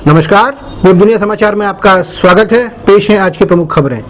नमस्कार, वेब दुनिया समाचार में आपका स्वागत है। पेश है आज की प्रमुख खबरें।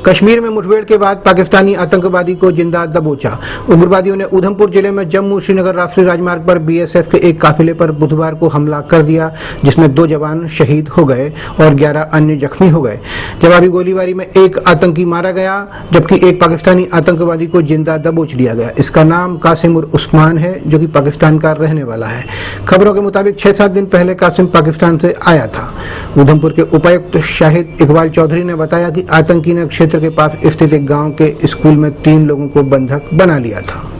कश्मीर में मुठभेड़ के बाद पाकिस्तानी आतंकवादी को जिंदा दबोचा। उग्रवादियों ने उधमपुर जिले में जम्मू श्रीनगर राष्ट्रीय राजमार्ग पर बीएसएफ के एक काफिले पर बुधवार को हमला कर दिया, जिसमें 2 जवान शहीद हो गए और 11 अन्य जख्मी हो गए। जवाबी गोलीबारी में एक आतंकी मारा गया, जबकि एक पाकिस्तानी आतंकवादी को जिंदा दबोच लिया गया। इसका नाम कासिम उर उस्मान है, जो कि पाकिस्तान का रहने वाला है। खबरों के मुताबिक 6-7 दिन पहले कासिम पाकिस्तान से आया था। उधमपुर के उपायुक्त शाहिद इकबाल चौधरी ने बताया कि आतंकी ने क्षेत्र के पास स्थित एक गांव के स्कूल में 3 लोगों को बंधक बना लिया था।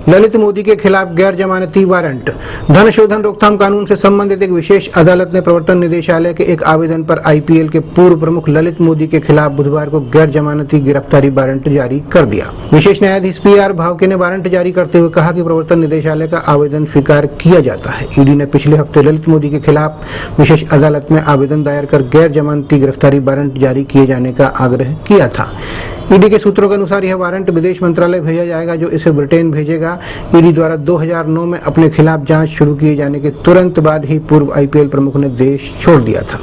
ललित मोदी के खिलाफ गैर जमानती वारंट। धन शोधन रोकथाम कानून से संबंधित एक विशेष अदालत ने प्रवर्तन निदेशालय के एक आवेदन पर आईपीएल के पूर्व प्रमुख ललित मोदी के खिलाफ बुधवार को गैर जमानती गिरफ्तारी वारंट जारी कर दिया। विशेष न्यायाधीश पीआर भावके ने वारंट जारी करते हुए कहा कि प्रवर्तन निदेशालय का आवेदन स्वीकार किया जाता है। ईडी ने पिछले हफ्ते ललित मोदी के खिलाफ विशेष अदालत में आवेदन दायर कर गैर जमानती गिरफ्तारी वारंट जारी किए जाने का आग्रह किया था। ईडी के सूत्रों के अनुसार यह वारंट विदेश मंत्रालय भेजा जाएगा, जो इसे ब्रिटेन भेजेगा। ईडी द्वारा 2009 में अपने खिलाफ जांच शुरू किए जाने के तुरंत बाद ही पूर्व आईपीएल प्रमुख ने देश छोड़ दिया था।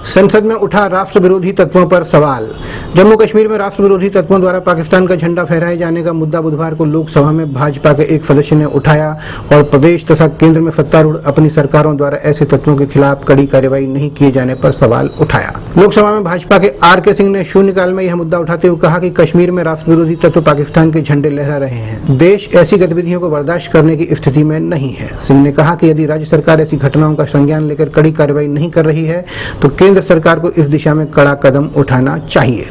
संसद में उठा राष्ट्र विरोधी तत्वों पर सवाल। जम्मू कश्मीर में राष्ट्र विरोधी तत्वों द्वारा पाकिस्तान का झंडा फहराए जाने का मुद्दा बुधवार को लोकसभा में भाजपा के एक सदस्य ने उठाया और प्रदेश तथा केंद्र में सत्तारूढ़ अपनी सरकारों द्वारा ऐसे तत्वों के खिलाफ कड़ी कार्रवाई नहीं किए जाने पर सवाल उठाया। लोकसभा में भाजपा के आर.के. सिंह ने शून्यकाल में यह मुद्दा उठाते हुए कहा कि कश्मीर में राष्ट्र विरोधी तत्व पाकिस्तान के झंडे लहरा रहे हैं। देश ऐसी गतिविधियों को बर्दाश्त करने की स्थिति में नहीं है। सिंह ने कहा कि यदि राज्य सरकार ऐसी घटनाओं का संज्ञान लेकर कड़ी कार्रवाई नहीं कर रही है तो केंद्र सरकार को इस दिशा में कड़ा कदम उठाना चाहिए।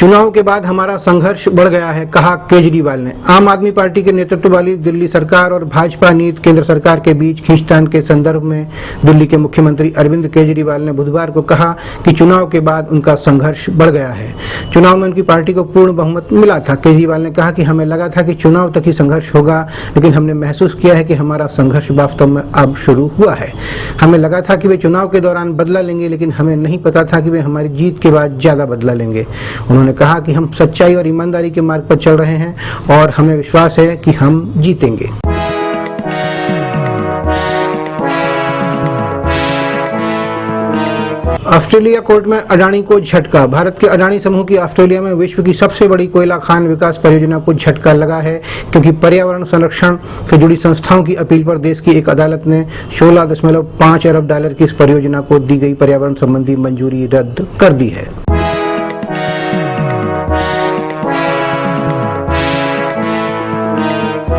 चुनाव के बाद हमारा संघर्ष बढ़ गया है, कहा केजरीवाल ने। आम आदमी पार्टी के नेतृत्व वाली दिल्ली सरकार और भाजपा नीति केंद्र सरकार के बीच खींचतान के संदर्भ में दिल्ली के मुख्यमंत्री अरविंद केजरीवाल ने बुधवार को कहा कि चुनाव के बाद उनका संघर्ष बढ़ गया है। चुनाव में उनकी पार्टी को पूर्ण बहुमत मिला था। केजरीवाल ने कहा कि हमें लगा था कि चुनाव तक ही संघर्ष होगा, लेकिन हमने महसूस किया है कि हमारा संघर्ष वास्तव में अब शुरू हुआ है। हमें लगा था कि वे चुनाव के दौरान बदला लेंगे, लेकिन हमें नहीं पता था कि वे हमारी जीत के बाद ज्यादा बदला लेंगे। उन्होंने कहा कि हम सच्चाई और ईमानदारी के मार्ग पर चल रहे हैं और हमें विश्वास है कि हम जीतेंगे। ऑस्ट्रेलिया कोर्ट में अडानी को झटका। भारत के अडानी समूह की ऑस्ट्रेलिया में विश्व की सबसे बड़ी कोयला खान विकास परियोजना को झटका लगा है, क्योंकि पर्यावरण संरक्षण से जुड़ी संस्थाओं की अपील पर देश की एक अदालत ने $16.5 अरब की इस परियोजना को दी गई पर्यावरण संबंधी मंजूरी रद्द कर दी है।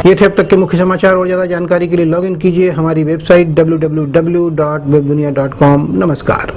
ये थे अब तक के मुख्य समाचार। और ज्यादा जानकारी के लिए लॉग इन कीजिए हमारी वेबसाइट www.webdunia.com। नमस्कार।